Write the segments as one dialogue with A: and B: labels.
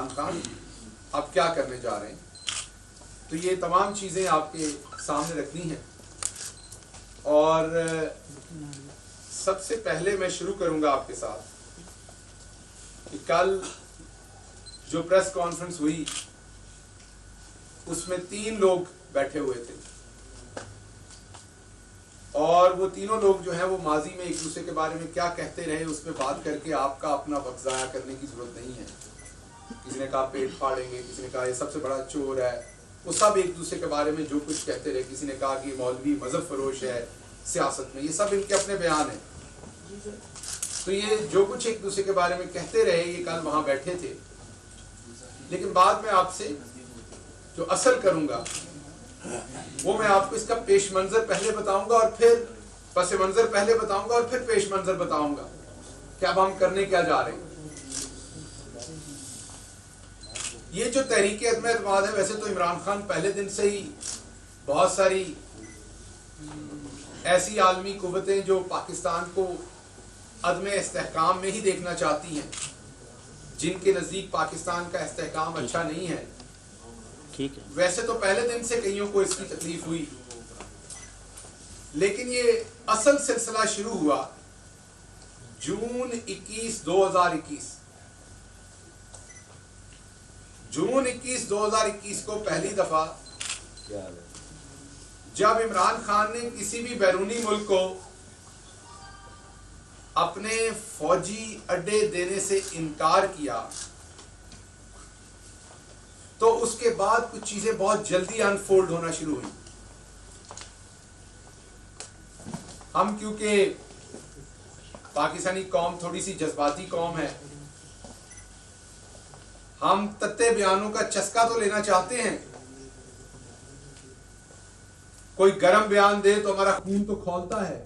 A: खान आप क्या करने जा रहे हैं। तो ये तमाम चीज़ें आपके सामने रखनी हैं। और सबसे पहले मैं शुरू करूंगा आपके साथ कि कल जो प्रेस कॉन्फ्रेंस हुई उसमें 3 लोग बैठे हुए थे और वो तीनों लोग जो है वो माजी में एक दूसरे के बारे में क्या कहते रहे उस पर बात करके आपका अपना वक्त ज़ाया करने की जरूरत नहीं है। किसी ने कहा पेट फाड़ेंगे, किसी ने कहा ये सबसे बड़ा चोर है, वो सब एक दूसरे के बारे में जो कुछ कहते रहे। किसी ने कहा कि मौलवी मजहब फरोश है सियासत में, ये सब इनके अपने बयान है। तो ये जो कुछ एक दूसरे के बारे में कहते रहे ये कल वहां बैठे थे। लेकिन बाद में आपसे जो असल करूंगा वो मैं आपको इसका पेश मंजर पहले बताऊंगा और फिर पस मंजर पहले बताऊंगा और फिर पेश मंजर बताऊंगा कि अब हम करने क्या जा रहे हैं। ये जो तहरीक अदम एतमाद है, वैसे तो इमरान खान पहले दिन से ही बहुत सारी ऐसी आलमी कुव्वतें जो पाकिस्तान को अदम इस्तेहकाम में ही देखना चाहती हैं, जिनके नज़दीक पाकिस्तान का इस्तेहकाम अच्छा नहीं है,
B: ठीक है।
A: वैसे तो पहले दिन से कईयों को इसकी तकलीफ हुई, लेकिन ये असल सिलसिला शुरू हुआ जून 21, 2021। जून 21, 2021 को पहली दफा जब इमरान खान ने किसी भी बैरूनी मुल्क को अपने फौजी अड्डे देने से इनकार किया तो उसके बाद कुछ चीजें बहुत जल्दी अनफोल्ड होना शुरू हुई। हम क्योंकि पाकिस्तानी कौम थोड़ी सी जज्बाती कौम है, हम तत्ते बयानों का चस्का तो लेना चाहते हैं। कोई गर्म बयान दे तो हमारा खून तो खौलता है,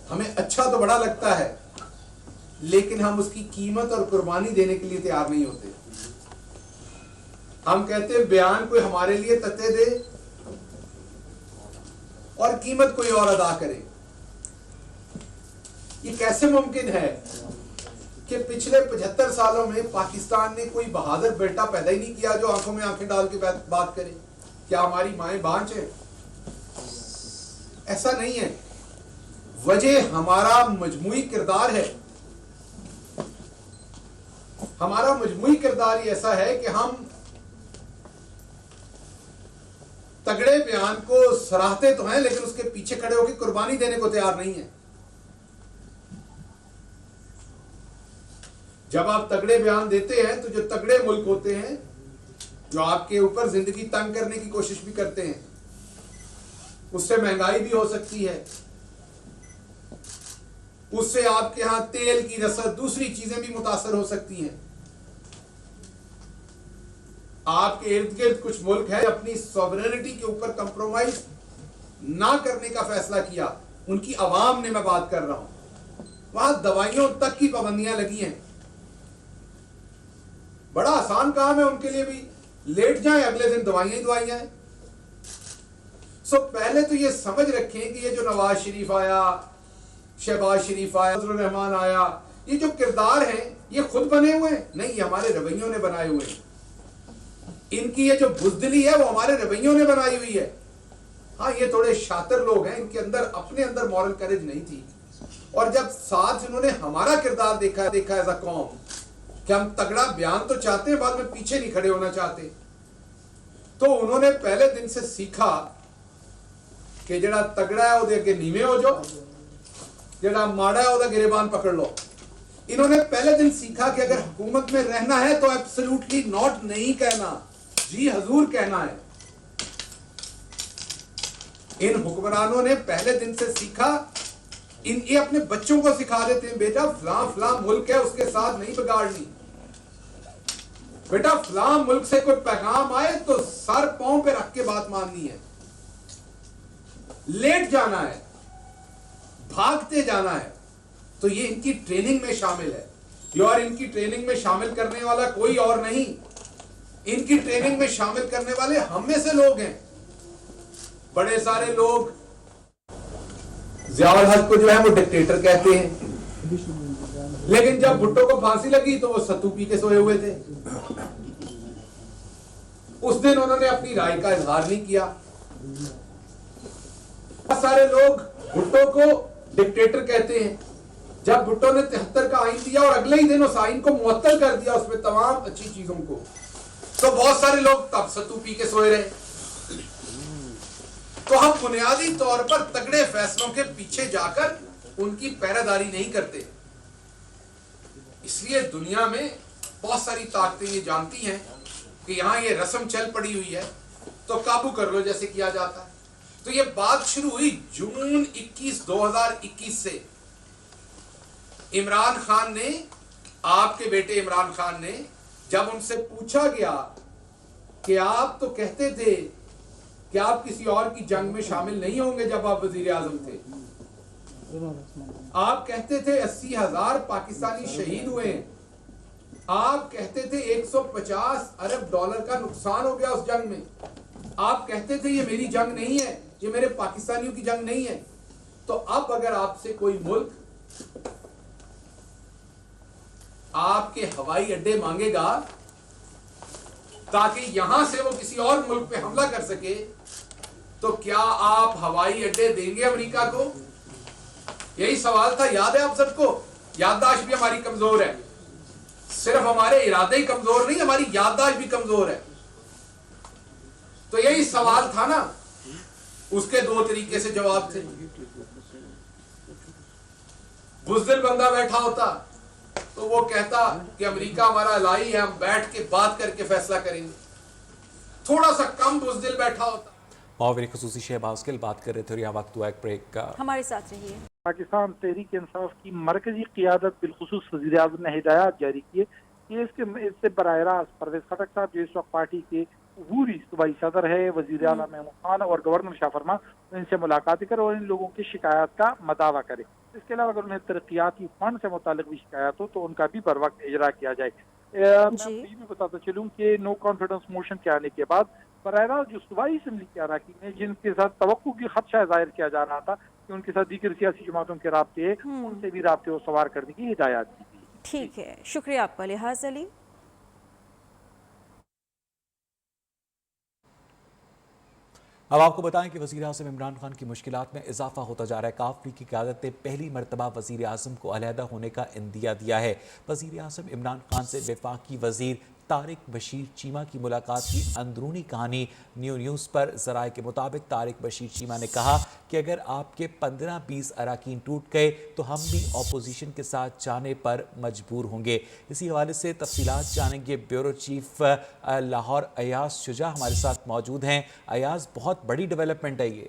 A: हमें अच्छा तो बड़ा लगता है, लेकिन हम उसकी कीमत और कुर्बानी देने के लिए तैयार नहीं होते। हम कहते हैं बयान कोई हमारे लिए तत्ते दे और कीमत कोई और अदा करे। ये कैसे मुमकिन है कि पिछले 75 सालों में पाकिस्तान ने कोई बहादुर बेटा पैदा ही नहीं किया जो आंखों में आंखें डाल के बात करे। क्या हमारी माएं बांझ हैं? ऐसा नहीं है। वजह हमारा मजमूई किरदार है। हमारा मजमूई किरदार ही ऐसा है कि हम तगड़े बयान को सराहते तो हैं, लेकिन उसके पीछे खड़े होकर कुर्बानी देने को तैयार नहीं है। जब आप तगड़े बयान देते हैं तो जो तगड़े मुल्क होते हैं, जो आपके ऊपर जिंदगी तंग करने की कोशिश भी करते हैं, उससे महंगाई भी हो सकती है, उससे आपके यहां तेल की रसद, दूसरी चीजें भी मुतासर हो सकती हैं। आपके इर्द गिर्द कुछ मुल्क है अपनी सॉवरेनिटी के ऊपर कंप्रोमाइज ना करने का फैसला किया, उनकी अवाम ने मैं बात कर रहा हूं। वहां दवाइयों तक की पाबंदियां लगी हैं। बड़ा आसान काम है उनके लिए भी, लेट जाएं अगले दिन दवाइयां ही दवाइयां हैं। सो पहले तो ये समझ रखें कि ये जो नवाज शरीफ आया, शहबाज शरीफ आया, फजलुर रहमान आया, ये जो किरदार हैं ये खुद बने हुए हैं? नहीं, हमारे रवैयों ने बनाए हुए हैं। इनकी ये जो बुज़दिली है वो हमारे रवैयों ने बनाई हुई है। हाँ, ये थोड़े शातिर लोग हैं, इनके अंदर अपने अंदर मॉरल करेज नहीं थी। और जब साथ इन्होंने हमारा किरदार देखा एज अ कौम कि हम तगड़ा बयान तो चाहते हैं, बाद में पीछे नहीं खड़े होना चाहते, तो उन्होंने पहले दिन से सीखा कि जड़ा तगड़ा है वो अगे नीवे हो जाओ, जड़ा माड़ा है वो गिरेबान पकड़ लो। इन्होंने पहले दिन सीखा कि अगर हुकूमत में रहना है तो एब्सोल्युटली नॉट नहीं कहना, जी हजूर कहना है। इन हुक्मरानों ने पहले दिन से सीखा। ये अपने बच्चों को सिखा देते हैं, बेटा फलां फलां मुल्क है उसके साथ नहीं बिगाड़नी, बेटा फलां मुल्क से कोई पैगाम आए तो सर पांव पे रख के बात माननी है, लेट जाना है, भागते जाना है। तो ये इनकी ट्रेनिंग में शामिल है। और इनकी ट्रेनिंग में शामिल करने वाला कोई और नहीं, इनकी ट्रेनिंग में शामिल करने वाले हम में से लोग हैं। बड़े सारे लोग ज़ियाउल हक को जो है वो डिक्टेटर कहते हैं, लेकिन जब भुट्टो को फांसी लगी तो वो सत्तू पी के सोए हुए थे। उस दिन उन्होंने अपनी राय का इजहार नहीं किया। बहुत सारे लोग भुट्टो को डिक्टेटर कहते हैं। जब भुट्टो ने 73 का आइन दिया और अगले ही दिन उस आइन को मुअत्तल कर दिया, उसमें तमाम अच्छी चीजों को, तो बहुत सारे लोग तब सत्तू पी के सोए रहे। तो हम बुनियादी तौर पर तगड़े फैसलों के पीछे जाकर उनकी पैरादारी नहीं करते। इसलिए दुनिया में बहुत सारी ताकतें ये जानती हैं कि यहां ये रस्म चल पड़ी हुई है तो काबू कर लो, जैसे किया जाता है। तो ये बात शुरू हुई जून 21, 2021 से। इमरान खान ने, आपके बेटे इमरान खान ने, जब उनसे पूछा गया कि आप तो कहते थे कि आप किसी और की जंग में शामिल नहीं होंगे जब आप वजीर आजम थे, आप कहते थे 80,000 पाकिस्तानी शहीद हुए, आप कहते थे 150 अरब डॉलर का नुकसान हो गया उस जंग में, आप कहते थे ये मेरी जंग नहीं है, ये मेरे पाकिस्तानियों की जंग नहीं है। तो अब अगर आपसे कोई मुल्क आपके हवाई अड्डे मांगेगा ताकि यहां से वो किसी और मुल्क पे हमला कर सके, तो क्या आप हवाई अड्डे देंगे अमेरिका को? यही सवाल था। याद है आप सबको? याददाश्त भी हमारी कमजोर है। सिर्फ हमारे इरादे ही कमजोर नहीं, हमारी याददाश्त भी कमजोर है। तो यही सवाल था ना, उसके दो तरीके से जवाब थे। बुज़दिल बंदा बैठा होता तो वो कहता कि अमेरिका हमारा अलाई है, हम बैठ के बात करके फैसला करेंगे। थोड़ा सा कम बुज़दिल बैठा होता।
C: और मेरी खुसूसी शहबाज गिल बात कर रहे थे और यहाँ वक्त हुआ एक ब्रेक का।
D: हमारे साथ रहिए।
E: पाकिस्तान तहरीक इंसाफ की मरकजी क़ियादत बिलखुसूस वज़ीर आज़म ने हिदायत जारी की है कि इससे बराह रास्त परवेज खटक साहब, जो इस वक्त पार्टी के अबूरी सूबाई सदर है, वज़ीर आला महमूद खान और गवर्नर शाह फरमा, इनसे मुलाकात करे और इन लोगों की शिकायत का मदावा करे। इसके अलावा अगर उन्हें तरक्याती फंड से मुतालिक भी शिकायत हो तो उनका भी बर वक्त इजरा किया जाए। मैं ये भी बताता चलूँ कि नो कॉन्फिडेंस मोशन के आने के बाद बराह रास्त जो सूबाई असम्बली के अरकान है, जिनके साथ तवक्कुह की खदशा जाहिर किया जा रहा था कि उनके साथ दीगर सियासी जमातों के राब्ते, उनसे भी राब्ते वो सवार करने की हिदायत की गई।
D: ठीक है, शुक्रिया आपका लिहाज अली।
C: अब आपको बताएं कि वज़ीर आज़म इमरान खान की मुश्किलात में इजाफा होता जा रहा है। काफ लीग की क़यादत ने पहली मरतबा वज़ीर आज़म को अलहदा होने का इंदिया दिया है। वज़ीर आज़म इमरान खान से वफाकी वज़ीर तारिक बशीर चीमा की मुलाकात की अंदरूनी कहानी न्यूज़ पर ज़राए के मुताबिक तारिक बशीर चीमा ने कहा कि अगर आपके 15-20 अरकान टूट गए तो हम भी अपोजिशन के साथ जाने पर मजबूर होंगे। इसी हवाले से तफसीलात जानेंगे। ब्यूरो चीफ लाहौर अयाज शुजा हमारे साथ मौजूद हैं। अयाज, बहुत बड़ी डेवलपमेंट है ये।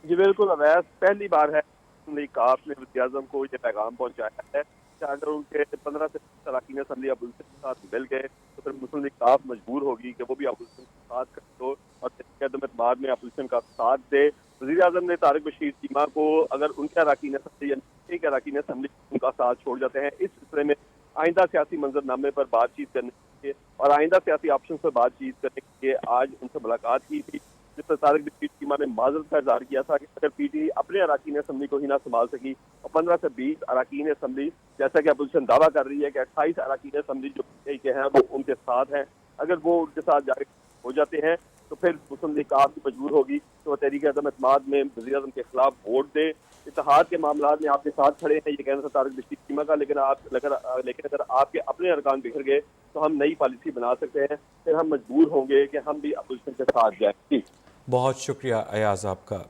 F: जी बिल्कुल अवैस, पहली बार है काफ ने वज़ीर आज़म को ये पैगाम पहुँचाया है कि अगर उनके 15 से 20 अरकान असम्बली अपोजिशन के साथ मिल गए तो फिर मुस्लिम लीग काफ मजबूर होगी कि वो भी अपोजिशन के साथ कर दो और बाद में अपोजिशन का साथ दे। वज़ीर आज़म ने तारिक बशीर चीमा को अगर उनके अरकान असम्बली एक अरकान असम्बली उनका साथ छोड़ जाते हैं, इस सिलसिले में आइंदा सियासी मंजरनामे पर बातचीत करने के लिए और आइंदा सियासी ऑप्शन पर बातचीत करने के लिए आज उनसे मुलाकात की थी, जिस पर तारिक बशीर चीमा ने माजरत का इज़हार किया था कि अगर पीटीआई अपने अरकान असम्बली को ही ना संभाल सकी और 15 से 20 अरकान असम्बली, जैसा कि अपोजिशन दावा कर रही है कि 28 अरकान असम्बली जो पीटीआई के हैं वो उनके साथ हैं, अगर वो उनके साथ जाके हो जाते हैं तो फिर मुस्लिम लीग काफी मजबूर होगी तो वह तहरीक अदम एतमाद में वज़ीर आज़म के खिलाफ वोट दे। इत्तेहाद के मामला में आपके साथ खड़े हैं, ये कहना था तारिक बशीर चीमा का, लेकिन अगर आपके अपने अरकान बिखर गए तो हम नई पॉलिसी बना सकते हैं, फिर हम मजबूर होंगे कि हम भी अपोजिशन के साथ जाएं।
C: बहुत शुक्रिया अयाज आपका।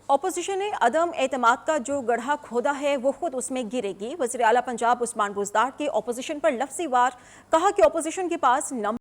D: ऑपोजिशन ने अदम एतमाद का जो गड्ढा खोदा है वो खुद उसमें गिरेगी। वज़ीर आला पंजाब उस्मान बुज़दार के ऑपोजिशन पर लफ्ज़ी वार, कहा कि ऑपोजिशन के पास नंबर